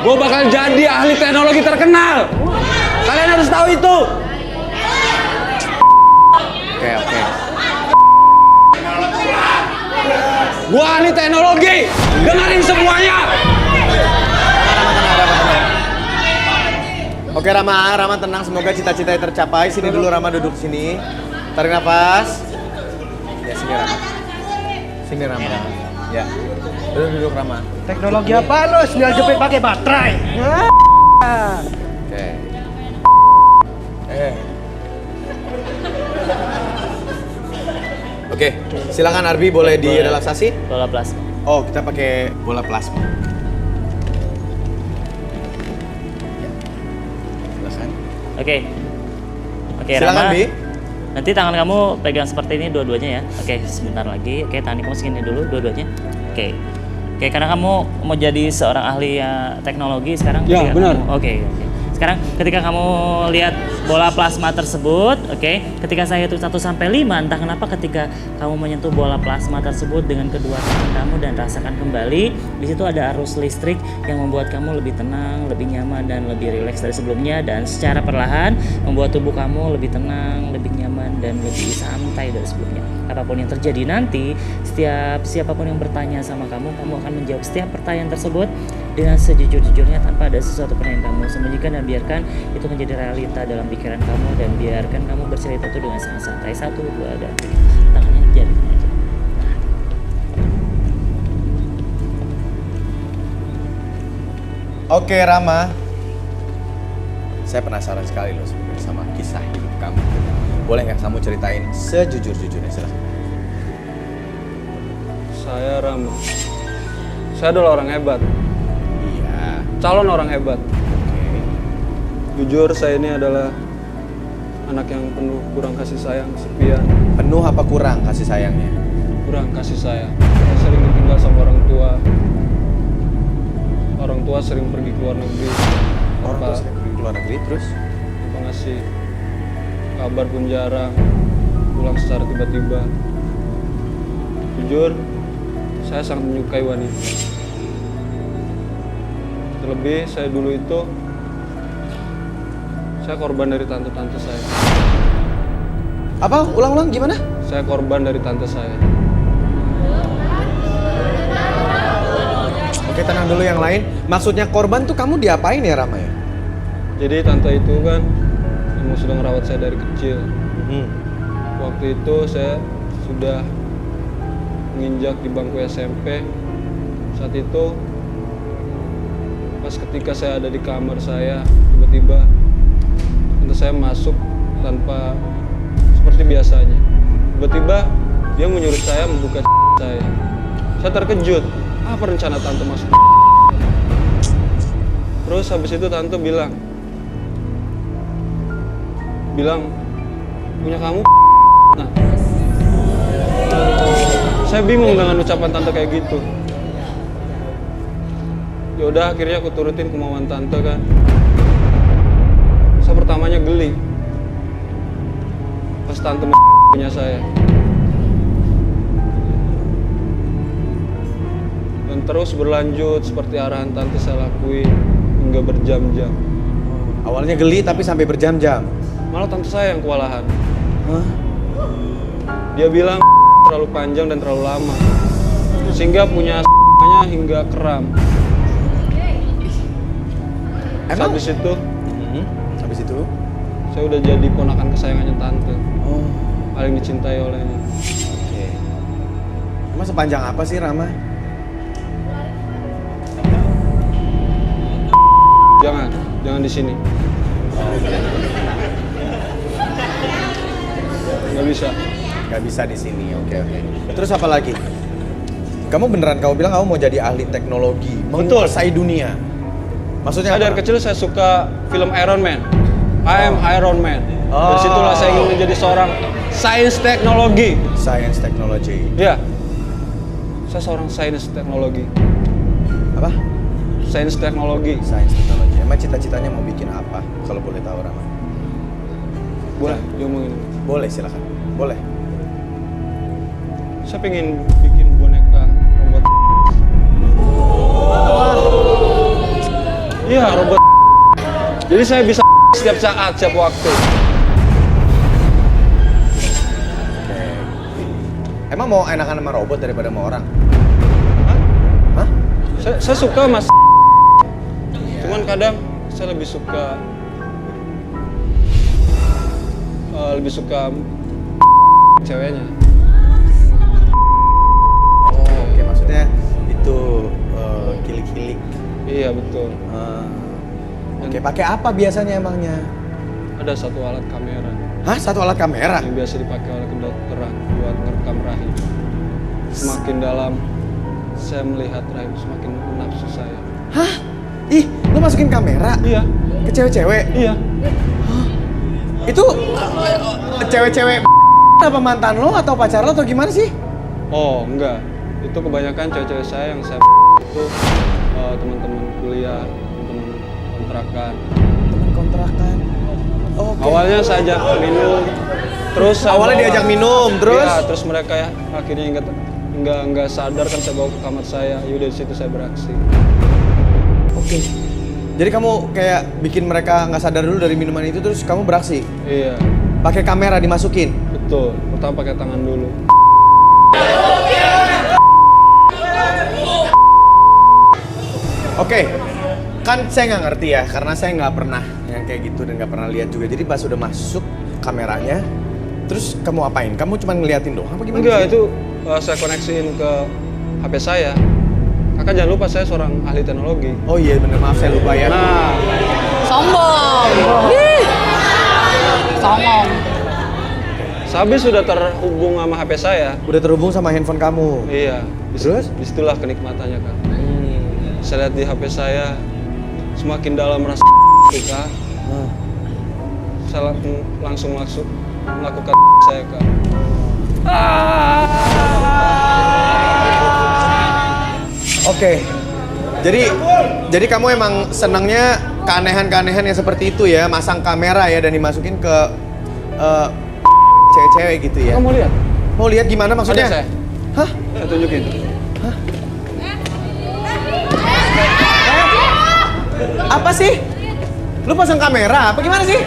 Gue bakal jadi ahli teknologi terkenal. Kalian harus tahu itu. Oke. Gue ahli teknologi. Dengerin semuanya. Oke Rama tenang, semoga cita-citanya tercapai. Sini dulu Rama, duduk sini. Tarik nafas. Ya sini Rama. Ya. Duduk Rama. Teknologi apa lo? Sinyal jepit pakai baterai. Oke. Oke, silakan Arbi boleh direlaksasi. Bola plasma. Oh, kita pakai bola plasma. Silakan. Oke. Oke, Silakan, Rama. Bi. Nanti tangan kamu pegang seperti ini dua-duanya ya. Oke, sebentar lagi. Oke, tangan kamu segini dulu dua-duanya. Oke. Oke, karena kamu mau jadi seorang ahli teknologi sekarang. Ya, benar. Oke. Sekarang ketika kamu lihat bola plasma tersebut, oke, ketika saya hitung 1 sampai 5, entah kenapa ketika kamu menyentuh bola plasma tersebut dengan kedua tangan kamu dan rasakan kembali, di situ ada arus listrik yang membuat kamu lebih tenang, lebih nyaman dan lebih rileks dari sebelumnya, dan secara perlahan membuat tubuh kamu lebih tenang, lebih nyaman dan lebih santai dari sebelumnya. Apapun yang terjadi nanti, siapapun yang bertanya sama kamu akan menjawab setiap pertanyaan tersebut dengan sejujur-jujurnya tanpa ada sesuatu pun yang kamu sembunyikan, dan biarkan itu menjadi realita dalam pikiran kamu, dan biarkan kamu bercerita itu dengan sangat santai. 1, 2, dan 3. Tangannya jari aja. Oke Rama, saya penasaran sekali loh sebenarnya sama kisah hidup kamu. Boleh nggak kamu ceritain sejujur-jujurnya, silahkan. Saya Rama. Saya adalah orang hebat. Iya. Calon orang hebat. Oke. Jujur, saya ini adalah anak yang penuh kurang kasih sayang, kesepian. Penuh apa kurang kasih sayangnya? Kurang kasih sayang. Saya sering ditinggal sama orang tua. Orang tua sering pergi ke luar negeri. Orang tua sering pergi ke luar negeri terus? Tanpa ngasih kabar pun jarang. Pulang secara tiba-tiba. Jujur, saya sangat menyukai wanita. Terlebih saya dulu itu, saya korban dari tante-tante saya. Apa? Ulang-ulang gimana? Saya korban dari tante saya. Oke, tenang dulu yang lain. Maksudnya korban tuh kamu diapain ya Rama ya? Jadi tante itu kan emang sudah ngerawat saya dari kecil. Waktu itu saya sudah menginjak di bangku SMP. Saat itu pas ketika saya ada di kamar saya, tiba-tiba tante saya masuk tanpa seperti biasanya. Tiba-tiba dia menyuruh saya membuka saya. Saya terkejut. Apa rencana tante masuk? Terus habis itu tante bilang punya kamu. Nah, saya bingung dengan ucapan tante kayak gitu. Ya udah, akhirnya aku turutin kemauan tante kan. Saya pertamanya geli pas tante punya saya. Dan terus berlanjut seperti arahan tante saya lakuin hingga berjam-jam. Awalnya geli tapi sampai berjam-jam. Malah tante saya yang kewalahan. Hah? Dia bilang terlalu panjang dan terlalu lama, sehingga punya hingga kram. Emang? Habis itu, Habis itu? saya udah jadi ponakan kesayangannya tante. Oh. Paling dicintai olehnya. Oke. Emang sepanjang apa sih Rama? Jangan di sini. Nggak bisa. Gak bisa di sini, oke. Terus apa lagi? Kamu bilang kamu mau jadi ahli teknologi, menguasai dunia. Maksudnya Saya dari apa? kecil saya suka film Iron Man. I am Iron Man. Dari situlah saya ingin menjadi seorang sains teknologi. Science technology. Ya, saya seorang sains teknologi. Apa? Sains teknologi. Science technology. Emang cita-citanya mau bikin apa? Kalau boleh tahu Rama. Boleh diomongin? Boleh, silakan. Boleh. Saya pengen bikin boneka robot. robot. Jadi saya bisa setiap saat, setiap waktu. Emang mau enakan sama robot daripada sama orang? Hah? Saya suka mas. Cuman kadang saya lebih suka ceweknya. Oh, oke, maksudnya itu kilik-kilik. Iya betul. Oke, pakai apa biasanya emangnya? Ada satu alat kamera Hah? Satu alat kamera? yang biasa dipakai oleh kedokteran buat ngerekam rahim. Semakin dalam saya melihat rahim, semakin nafsu saya. Hah? Ih, lu masukin kamera? Iya, Ke cewek-cewek? iya. Itu cewek-cewek apa mantan lo atau pacar lo atau gimana sih? Oh enggak, itu kebanyakan cewek-cewek saya yang saya itu teman-teman kuliah, teman-teman kontrakan. Teman kontrakan. Oke. Awalnya saya ajak minum, terus saya Awalnya bawa- diajak minum, terus? Iya, terus mereka ya akhirnya nggak sadar kan saya bawa ke kamar saya. Yaudah di situ saya beraksi. Oke. Jadi kamu kayak bikin mereka nggak sadar dulu dari minuman itu, terus kamu beraksi? Iya, Pakai kamera dimasukin? betul. Pertama pakai tangan dulu. Oke. Kan saya nggak ngerti ya, karena saya nggak pernah yang kayak gitu dan nggak pernah lihat juga. Jadi pas udah masuk kameranya, terus kamu apain? Kamu cuma ngeliatin doang apa gimana? Enggak, sih? itu saya koneksiin ke HP saya. Kakak jangan lupa saya seorang ahli teknologi. Oh iya bener, maaf saya lupa ya. Nah, Sombong. Ih. Songong. Sabi sudah terhubung sama HP saya. Udah terhubung sama handphone kamu. Iya. Terus? Disitulah kenikmatannya kan. Saya lihat di HP saya, semakin dalam rasa kak. Saya langsung melakukan saya kak. Oke. Jadi kamu emang senangnya keanehan-keanehan yang seperti itu ya, masang kamera ya dan dimasukin ke cewek-cewek gitu ya. Kamu lihat? Mau lihat gimana maksudnya? Ada saya. Hah? Saya tunjukin. Apa sih? Lu pasang kamera? Apa gimana sih?